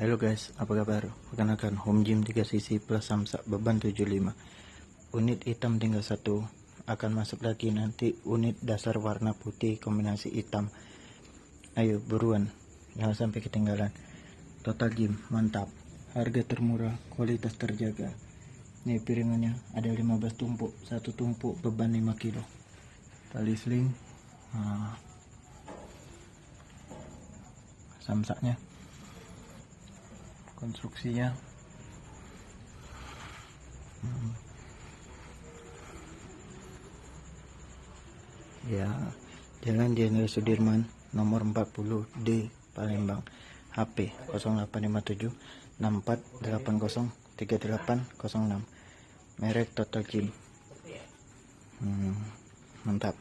Halo guys, apa kabar? Perkenalkan Home Gym 3 sisi plus samsak beban 75. Unit hitam tinggal satu. Akan masuk lagi nanti unit dasar warna putih kombinasi hitam. Ayo buruan, jangan sampai ketinggalan. Total gym mantap, harga termurah, kualitas terjaga. Nih piringannya ada 15 tumpuk, satu tumpuk beban 5 kilo. Tali sling, samsaknya, konstruksinya. Ya, Jalan Jenderal Sudirman nomor 40D Palembang. HP 0857 6480 3806. Merek Total Gym. Mantap.